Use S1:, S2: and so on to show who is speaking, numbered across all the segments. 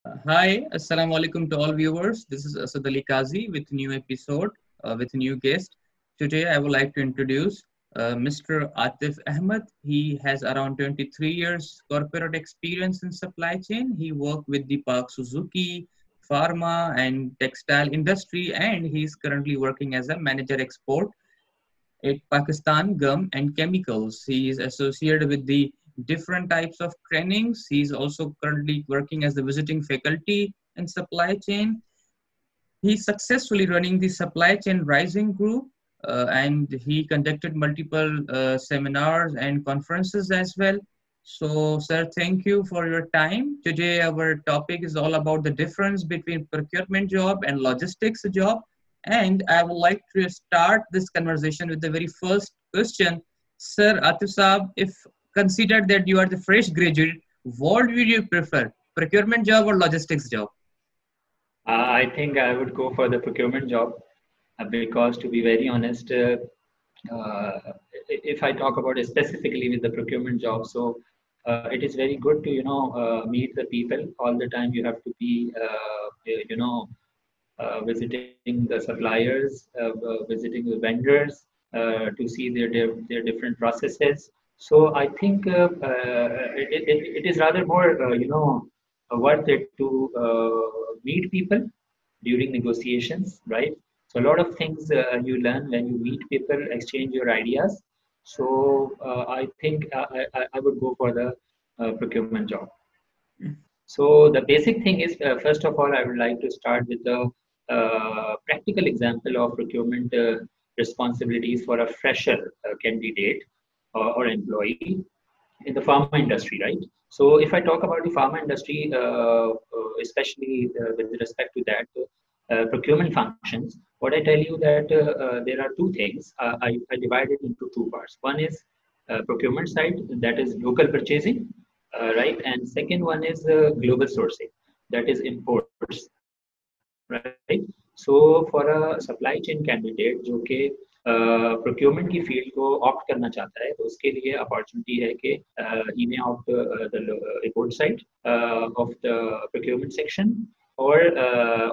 S1: Hi, Assalamu alaikum to all viewers. This is Asad Qazi with a new episode with a new guest. Today, I would like to introduce Mr. Atif Ahmed. He has around 23 years corporate experience in supply chain. He worked with the Park Suzuki, pharma, and textile industry, and he's currently working as a manager export at Pakistan Gum and Chemicals. He is associated with the different types of trainings. He's also currently working as the visiting faculty in supply chain. He's successfully running the supply chain rising group, and he conducted multiple seminars and conferences as well. So, sir, thank you for your time. Today, our topic is all about the difference between procurement job and logistics job. And I would like to start this conversation with the very first question. Sir Atif Saab, if considered that you are the fresh graduate, what would you prefer, procurement job or logistics job?
S2: I think I would go for the procurement job because, to be very honest, if I talk about it specifically with the procurement job, so it is very good to meet the people all the time. You have to be visiting the suppliers, visiting the vendors to see their different processes. So I think it is rather more worth it to meet people during negotiations, right? So a lot of things you learn when you meet people, exchange your ideas. So I think I would go for the procurement job. So the basic thing is, first of all, I would like to start with the practical example of procurement responsibilities for a fresher candidate or employee in the pharma industry, right? So if I talk about the pharma industry, especially with respect to that procurement functions, what I tell you that there are two things. I divide it into two parts. One is procurement side, that is local purchasing, right? And second one is global sourcing, that is imports, right? So for a supply chain candidate जो कि procurement की field को opt करना चाहता है, तो उसके लिए opportunity है कि he may opt the import side of the procurement section, or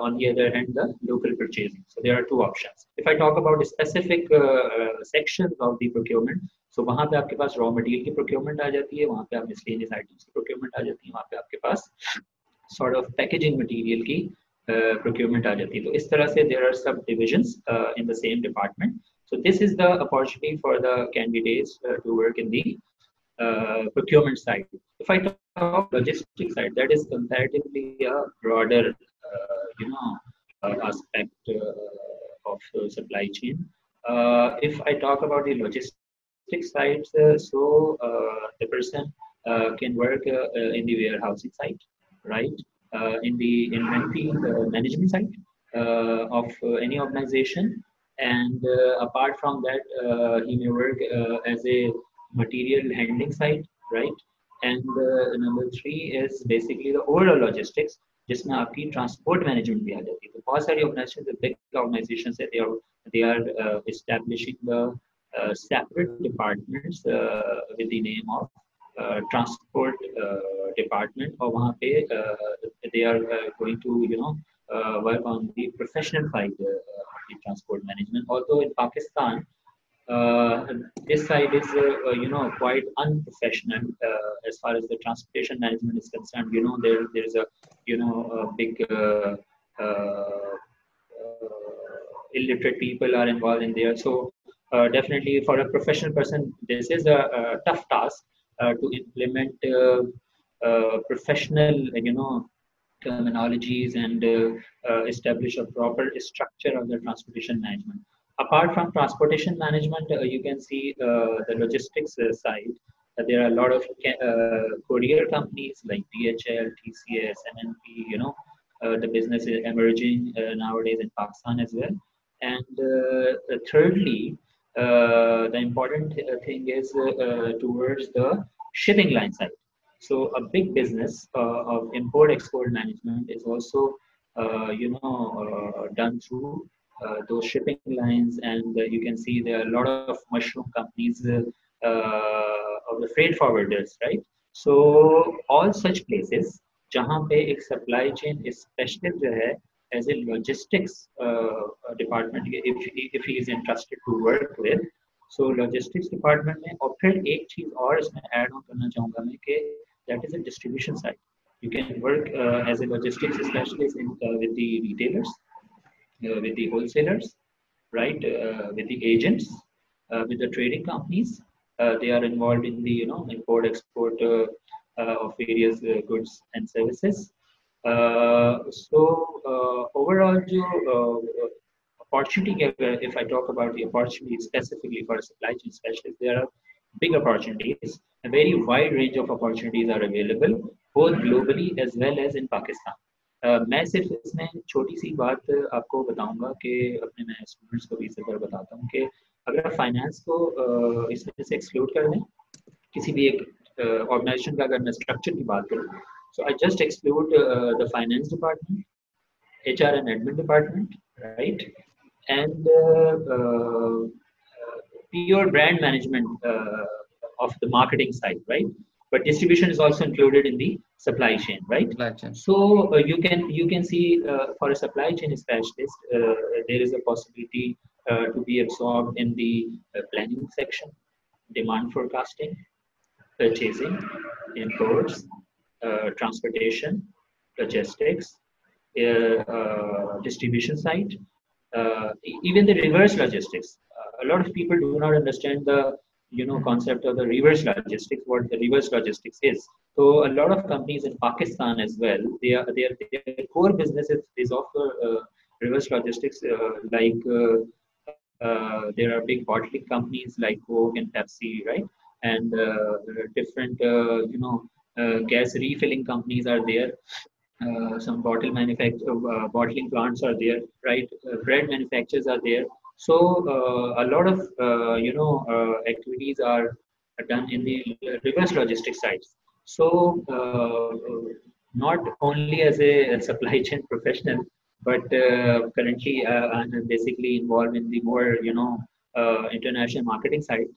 S2: on the other hand the local purchasing. So there are two options. If I talk about specific sections of the procurement, so वहाँ पे आपके पास raw material की procurement आ जाती है, वहाँ पे आप miscellaneous items की procurement आ जाती है, वहाँ पे आपके पास sort of packaging material की procurement आ जाती है. तो इस तरह से there are subdivisions in the same department. So this is the opportunity for the candidates to work in the procurement side. If I talk about logistics side, that is comparatively a broader, aspect of supply chain. If I talk about the logistics side, the person can work in the warehousing side, right? In the inventory management side of any organization, and apart from that, he may work as a material handling side, right? And number three is basically the overall logistics, जिसमें आपकी transport management भी आ जाती है. तो बहुत सारी organizations, the big organizations, they are establishing the separate departments with the name of transport department, और वहाँ पे they are going to work on the professional side of the transport management. Although in Pakistan, this side is quite unprofessional as far as the transportation management is concerned. There's a big illiterate people are involved in there. So definitely for a professional person, this is a tough task to implement professional, terminologies and establish a proper structure of the transportation management. Apart from transportation management, you can see the logistics side. There are a lot of courier companies like DHL, TCS, MNP. The business is emerging nowadays in Pakistan as well. And thirdly, the important thing is towards the shipping line side. So a big business of import-export management is also, done through those shipping lines, and you can see there are a lot of mushroom companies of the freight forwarders, right? So all such places जहाँ पे एक supply chain specialist जो है as a logistics department, if he is interested to work with, so logistics department में। और फिर एक चीज़ और इसमें ऐड ऑन करना चाहूँगा मैं कि that is a distribution side. You can work as a logistics specialist with the retailers, with the wholesalers, right? With the agents, with the trading companies. They are involved in the import export of various goods and services. Overall, opportunity, if I talk about the opportunity specifically for a supply chain specialist, there are big opportunities. A very wide range of opportunities are available, both globally as well as in Pakistan. मैं सिर्फ इसमें छोटी सी बात आपको बताऊंगा कि अपने मैं स्टूडेंट्स को भी इस तरह बताता हूँ कि अगर आप फाइनेंस को इसमें से एक्सक्लूड कर दें, किसी भी एक ऑर्गेनाइजेशन का अगर मैं स्ट्रक्चर की बात करूँ, so I just exclude the finance department, HR and admin department, right? And pure brand management of the marketing side, right? But distribution is also included in the supply chain, right?
S1: Supply chain.
S2: So you can see for a supply chain specialist, there is a possibility to be absorbed in the planning section, demand forecasting, purchasing, imports, transportation, logistics, distribution side, even the reverse logistics. A lot of people do not understand the concept of the reverse logistics, what the reverse logistics is. So a lot of companies in Pakistan as well, their core business is of reverse logistics, there are big bottling companies like Coke and Pepsi, right? And different gas refilling companies are there. Some bottling plants are there, right? Bread manufacturers are there. So a lot of activities are done in the reverse logistics sides. So not only as a supply chain professional, but currently I'm basically involved in the more international marketing side,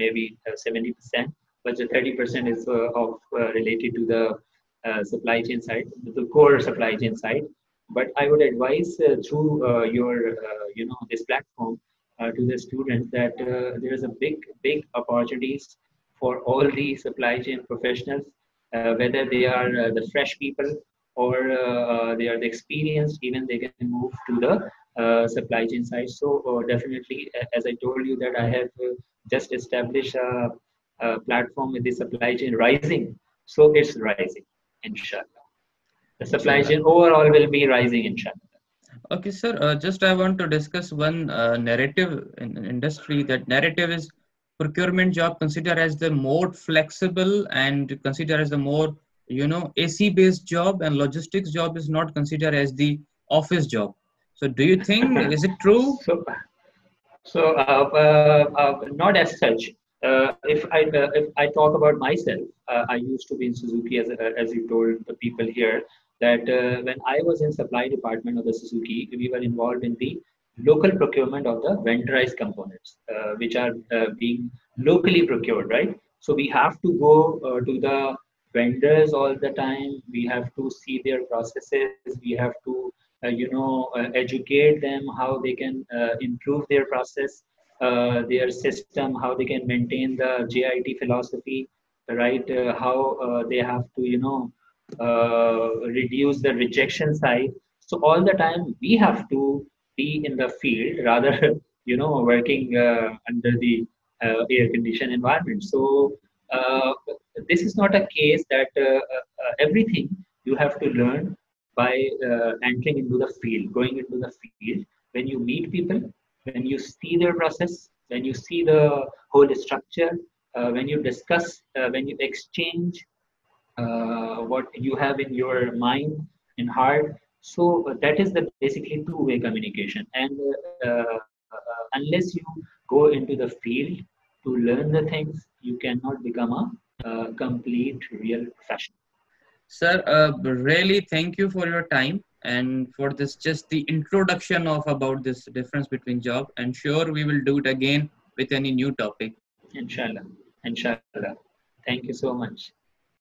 S2: maybe 70%, but the 30% is related to the supply chain side, the core supply chain side. But I would advise through your this platform to the students that there is a big opportunities for all the supply chain professionals, whether they are the fresh people or they are the experienced, even they can move to the supply chain side. So definitely, as I told you that I have just established a platform with the supply chain rising. So it's rising, inshallah. The supply chain overall will be rising, inshallah.
S1: Okay, sir. Just I want to discuss one narrative in industry. That narrative is procurement job considered as the more flexible and considered as the more AC based job, and logistics job is not considered as the office job. So do you think, is it true?
S2: So not as such. If I talk about myself, I used to be in Suzuki, as you told the people here, that when I was in supply department of the Suzuki, we were involved in the local procurement of the vendorized components, which are being locally procured, right? So we have to go to the vendors all the time. We have to see their processes. We have to educate them how they can improve their process, their system, how they can maintain the JIT philosophy, right? How they have to reduce the rejection side. So all the time we have to be in the field rather working under the air conditioned environment. So this is not a case that everything you have to learn by entering into the field, going into the field. When you meet people, when you see their process, when you see the whole structure, when you discuss, when you exchange what you have in your mind and heart. So that is the basically two-way communication. And unless you go into the field to learn the things, you cannot become a complete real professional.
S1: Sir, really thank you for your time and for this just the introduction of about this difference between job. And sure, we will do it again with any new topic.
S2: Inshallah. Inshallah. Thank you so much.